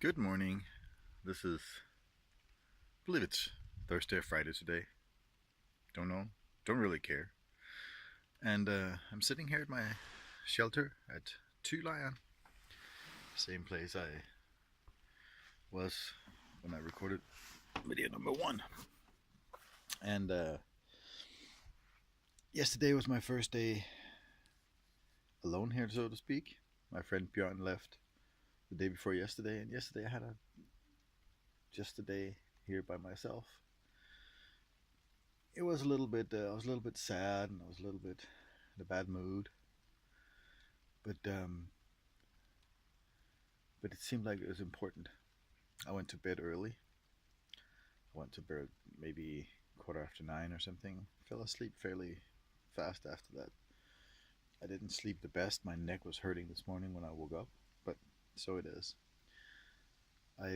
Good morning. This is, I believe it's Thursday or Friday today. Don't know. Don't really care. And I'm sitting here at my shelter at Two Lion, same place I was when I recorded video number one. And yesterday was my first day alone here, so to speak. My friend Bjorn left the day before yesterday, and yesterday I had just a day here by myself. It was a little bit. I was a little bit sad, and I was a little bit in a bad mood. But it seemed like it was important. I went to bed early. I went to bed maybe quarter after 9 or something. Fell asleep fairly fast after that. I didn't sleep the best. My neck was hurting this morning when I woke up, but so it is. I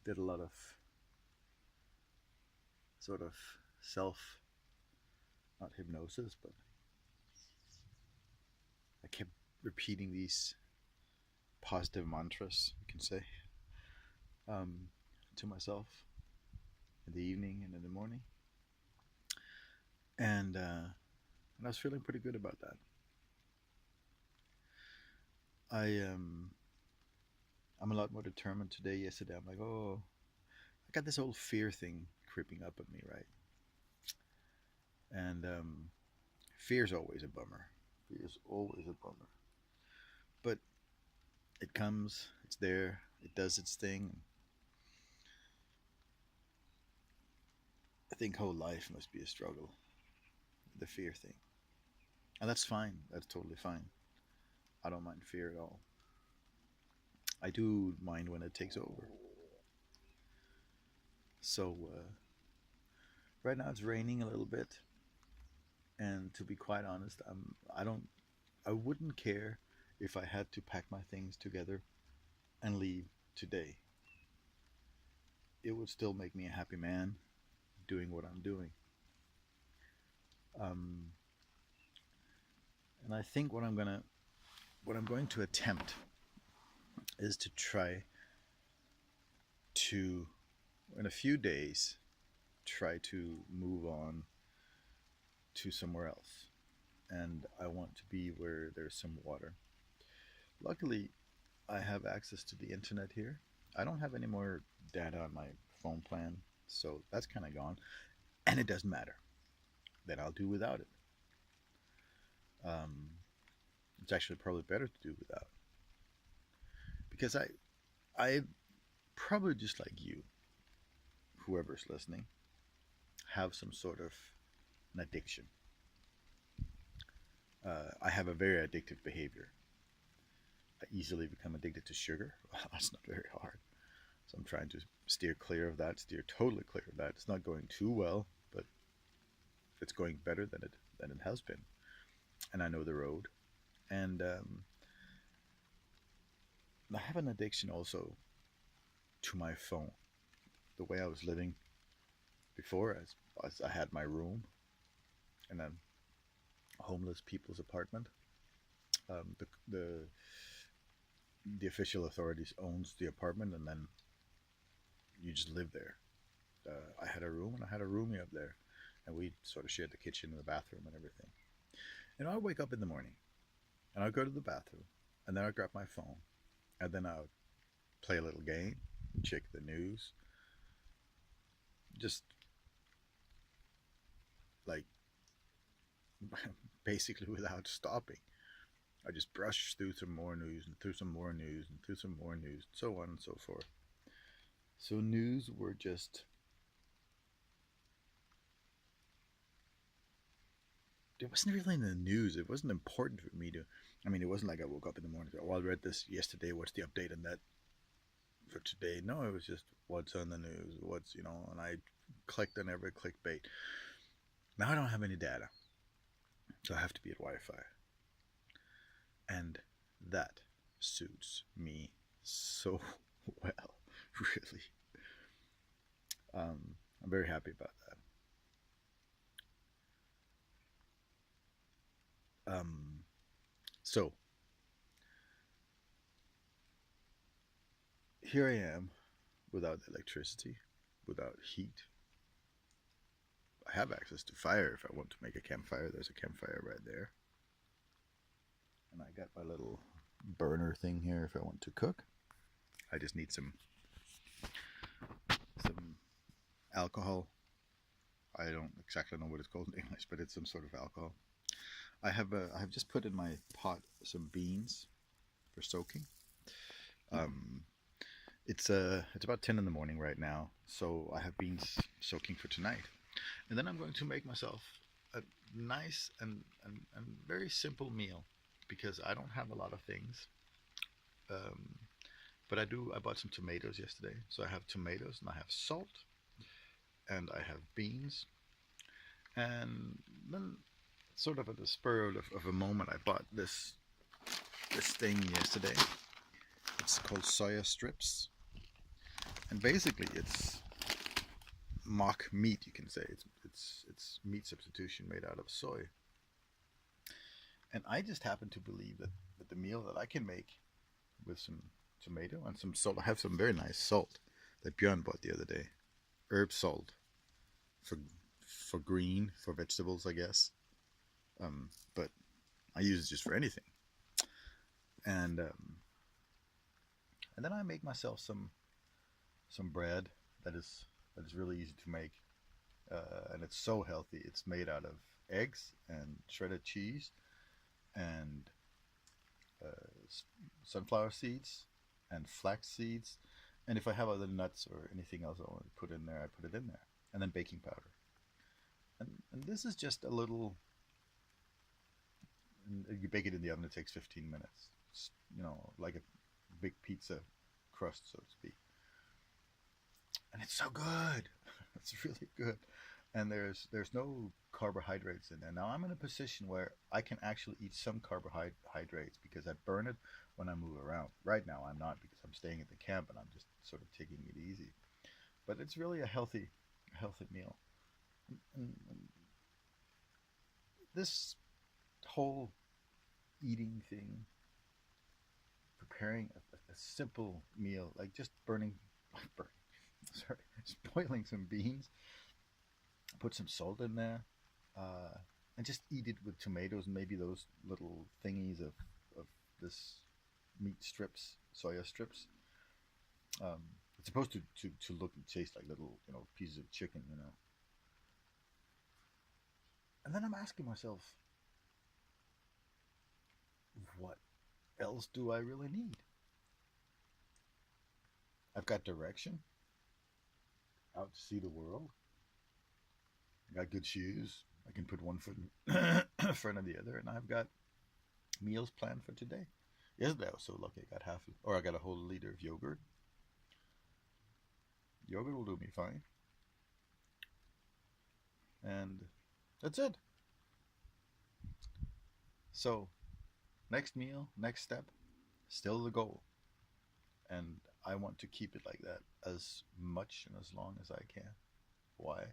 did a lot of sort of self, not hypnosis, but I kept repeating these positive mantras, you can say, um, to myself in the evening and in the morning. And I was feeling pretty good about that. I I'm a lot more determined today. Yesterday, I'm like, oh, I got this old fear thing creeping up at me, right? And fear's always a bummer. Fear's always a bummer. But it comes, it's there, it does its thing. I think whole life must be a struggle, the fear thing, and that's fine. That's totally fine. I don't mind fear at all. I do mind when it takes over. So right now it's raining a little bit, and to be quite honest, I don't I wouldn't care if I had to pack my things together and leave today. It would still make me a happy man doing what I'm doing. Um, and I think what I'm going to attempt is to try to, in a few days, try to move on to somewhere else. And I want to be where there's some water. Luckily, I have access to the internet here. I don't have any more data on my phone plan, so that's kind of gone. And it doesn't matter. Then I'll do without it. Um, it's actually probably better to do without because I probably just like you, whoever's listening, have some sort of an addiction. I have a very addictive behavior. I easily become addicted to sugar. Well, that's not very hard. So I'm trying to steer clear of that, steer totally clear of that. It's not going too well, but it's going better than it has been. And I know the road. And I have an addiction also to my phone. The way I was living before, as I had my room in a homeless people's apartment. The official authorities owns the apartment, and then you just live there. I had a room, and I had a roomie up there, and we sort of shared the kitchen and the bathroom and everything. And I'd wake up in the morning, and I'd go to the bathroom, and then I'd grab my phone, and then I'd play a little game, check the news, just like basically without stopping. I just brush through some more news and through some more news and through some more news, so on and so forth. So news were just, it wasn't really in the news. It wasn't important for me to. I mean, it wasn't like I woke up in the morning and said, "Oh, I read this yesterday. What's the update on that for today?" No, it was just what's on the news, and I clicked on every clickbait. Now I don't have any data, so I have to be at Wi-Fi, and that suits me so well, really. I'm very happy about that. So here I am without electricity, without heat. I have access to fire if I want to make a campfire. There's a campfire right there. And I got my little burner thing here if I want to cook. I just need some alcohol. I don't exactly know what it's called in English, but it's some sort of alcohol. I have just put in my pot some beans for soaking. Um, it's about 10 in the morning right now, so I have beans soaking for tonight, and then I'm going to make myself a nice and very simple meal because I don't have a lot of things. Um, but I do. I bought some tomatoes yesterday, so I have tomatoes and I have salt and I have beans, and then sort of at the spur of a moment, I bought this thing yesterday. It's called soya strips, and basically it's mock meat. You can say it's meat substitution made out of soy. And I just happen to believe that the meal that I can make with some tomato and some salt. I have some very nice salt that Björn bought the other day. Herb salt for green for vegetables, I guess. But I use it just for anything. And then I make myself some bread that is really easy to make, and it's so healthy. It's made out of eggs and shredded cheese and sunflower seeds and flax seeds. And if I have other nuts or anything else I want to put in there, I put it in there. And then baking powder. And this is just a little. You bake it in the oven. It takes 15 minutes. It's, like a big pizza crust, so to speak. And it's so good. It's really good. And there's no carbohydrates in there. Now I'm in a position where I can actually eat some carbohydrates because I burn it when I move around. Right now I'm not because I'm staying at the camp and I'm just sort of taking it easy. But it's really a healthy meal. And this whole eating thing, preparing a simple meal, like just sorry, just boiling some beans, put some salt in there, uh, and just eat it with tomatoes and maybe those little thingies of this meat strips, soya strips. Um, it's supposed to look and taste like little, pieces of chicken. And then I'm asking myself, what else do I really need? I've got direction, out to see the world. I got good shoes. I can put one foot in front of the other, and I've got meals planned for today. Yesterday I was so lucky. I got a whole liter of yogurt. Yogurt will do me fine, and that's it. So, next meal, next step, still the goal, and I want to keep it like that as much and as long as I can. Why?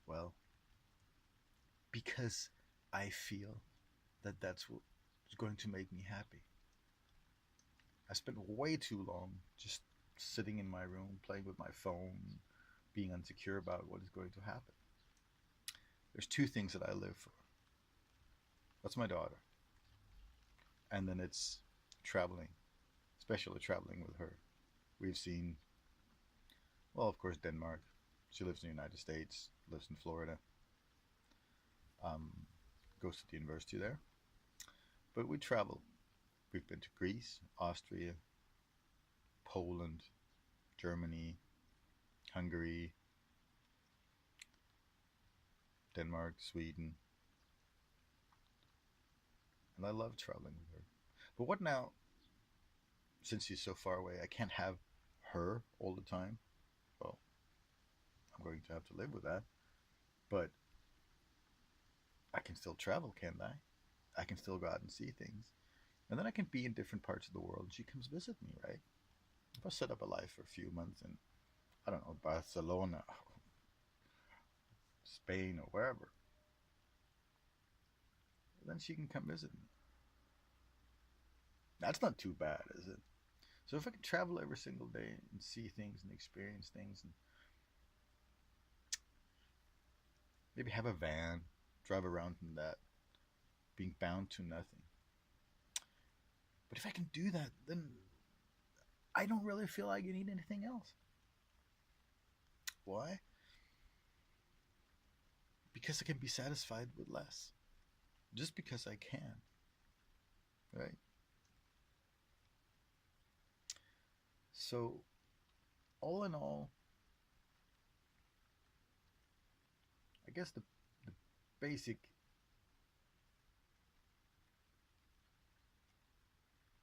Well, because I feel that that's what's going to make me happy. I spent way too long just sitting in my room, playing with my phone, being insecure about what is going to happen. There's two things that I live for. That's my daughter. And then it's traveling, especially traveling with her. We've seen, well, of course, Denmark. She lives in the United States, lives in Florida, um, goes to the university there. But we travel. We've been to Greece, Austria, Poland, Germany, Hungary, Denmark, Sweden. And I love traveling with her. But what now, since she's so far away, I can't have her all the time. Well, I'm going to have to live with that. But I can still travel, can't I? I can still go out and see things. And then I can be in different parts of the world and she comes visit me, right? If I set up a life for a few months in, I don't know, Barcelona, Spain, or wherever, then she can come visit me. That's not too bad, is it? So if I could travel every single day and see things and experience things and maybe have a van, drive around in that, being bound to nothing. But if I can do that, then I don't really feel like I need anything else. Why? Because I can be satisfied with less. Just because I can, right? So, all in all, I guess the basic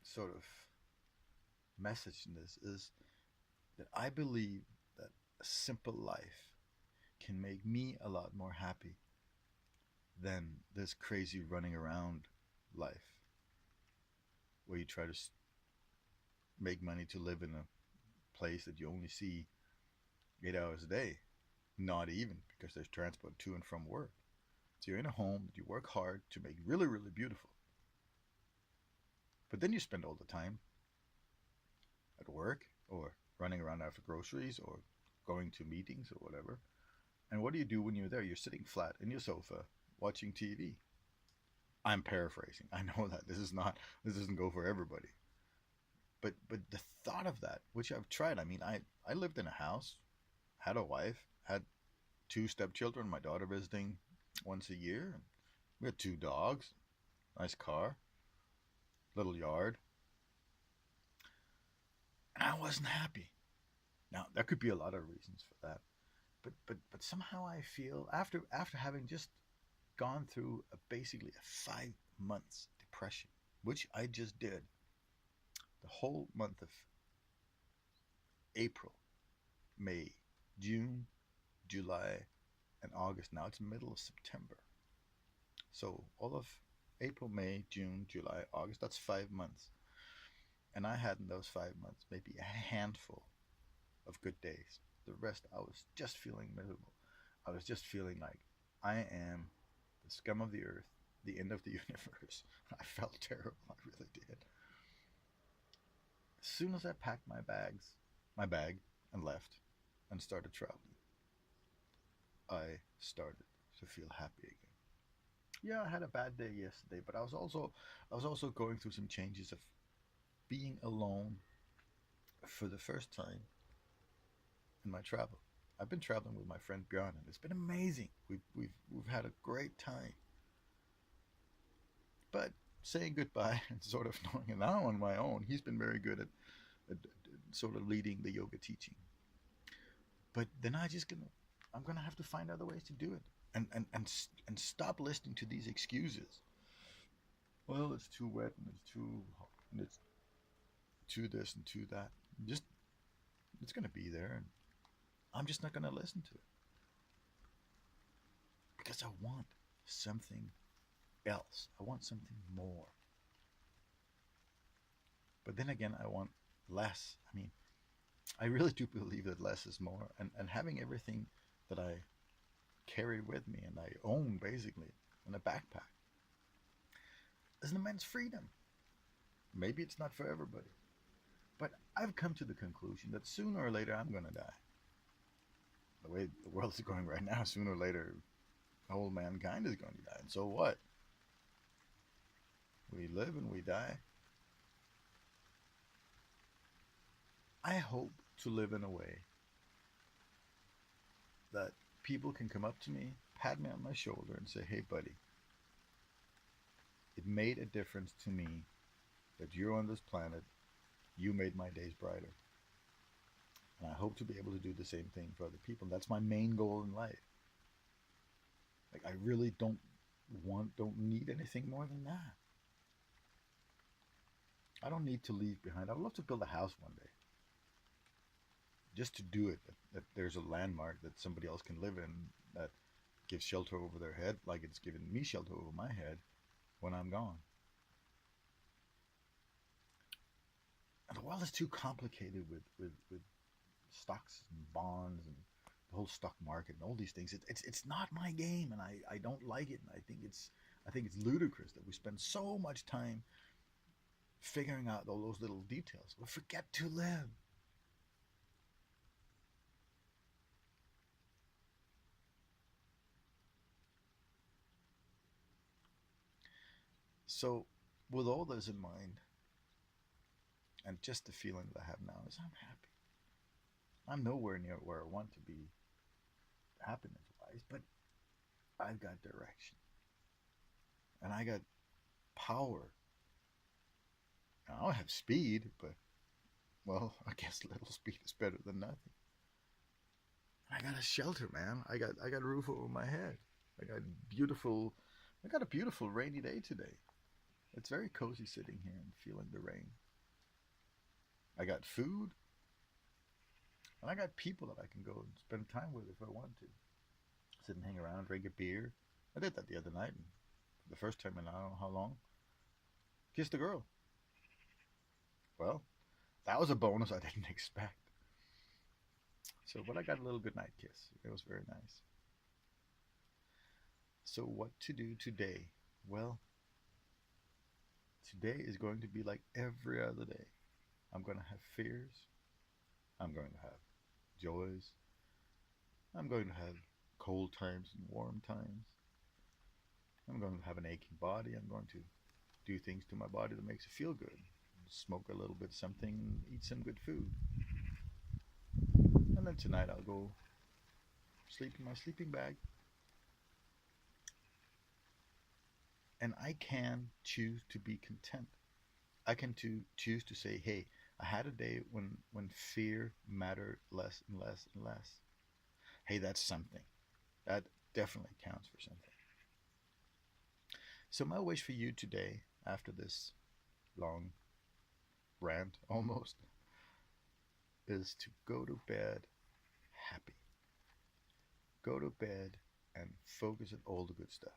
sort of message in this is that I believe that a simple life can make me a lot more happy than this crazy running around life where you try to make money to live in a place that you only see 8 hours a day. Not even because there's transport to and from work. So you're in a home that you work hard to make really, really beautiful. But then you spend all the time at work or running around after groceries or going to meetings or whatever. And what do you do when you're there? You're sitting flat in your sofa watching TV. I'm paraphrasing. I know that this doesn't go for everybody. But the thought of that, which I've tried, I mean, I lived in a house, had a wife, had two stepchildren, my daughter visiting once a year. We had two dogs, nice car, little yard, and I wasn't happy. Now there could be a lot of reasons for that, but somehow I feel after having just gone through basically a 5 months depression, which I just did the whole month of April, May, June, July, and August. Now it's the middle of September. So all of April, May, June, July, August, that's 5 months. And I had in those 5 months maybe a handful of good days. The rest I was just feeling miserable. I was just feeling like I am the scum of the earth, the end of the universe. I felt terrible, I really did. As soon as I packed my bag, and left and started traveling, I started to feel happy again. Yeah, I had a bad day yesterday, but I was also going through some changes of being alone for the first time in my travel. I've been traveling with my friend Björn, and it's been amazing. We've had a great time. But saying goodbye and sort of knowing it now on my own, he's been very good at sort of leading the yoga teaching. But then I'm gonna have to find other ways to do it, and stop listening to these excuses. Well, it's too wet and it's too hot and it's too this and too that. Just it's gonna be there, and I'm just not gonna listen to it because I want something else. I want something more. But then again, I want less. I mean, I really do believe that less is more, and having everything that I carry with me and I own basically in a backpack is an immense freedom. Maybe it's not for everybody, but I've come to the conclusion that sooner or later I'm going to die. The way the world is going right now, sooner or later, whole mankind is going to die. And so what? We live and we die. I hope to live in a way that people can come up to me, pat me on my shoulder, and say, hey, buddy, it made a difference to me that you're on this planet. You made my days brighter. And I hope to be able to do the same thing for other people. That's my main goal in life. Like, I really don't need anything more than that. I don't need to leave behind. I would love to build a house one day. Just to do it, that there's a landmark that somebody else can live in that gives shelter over their head, like it's given me shelter over my head when I'm gone. And the world is too complicated with stocks and bonds and the whole stock market and all these things. It's not my game, and I don't like it. And I think it's ludicrous that we spend so much time figuring out all those little details. We forget to live. So, with all this in mind, and just the feeling that I have now is I'm happy. I'm nowhere near where I want to be happiness wise, but I've got direction and I got power. I don't have speed, but well, I guess little speed is better than nothing. And I got a shelter, man. I got a roof over my head. I got beautiful. I got a beautiful rainy day today. It's very cozy sitting here and feeling the rain. I got food, and I got people that I can go and spend time with if I want to. Sit and hang around, drink a beer. I did that the other night, and for the first time in I don't know how long, kissed a girl. Well, that was a bonus I didn't expect. So, but I got a little goodnight kiss. It was very nice. So, what to do today? Well, today is going to be like every other day. I'm going to have fears. I'm going to have joys. I'm going to have cold times and warm times. I'm going to have an aching body. I'm going to do things to my body that makes it feel good. Smoke a little bit something, eat some good food. And then tonight I'll go sleep in my sleeping bag. And I can choose to be content. I can choose to say, hey, I had a day when fear mattered less and less and less. Hey, that's something. That definitely counts for something. So my wish for you today, after this long rant almost, is to go to bed happy. Go to bed and focus on all the good stuff.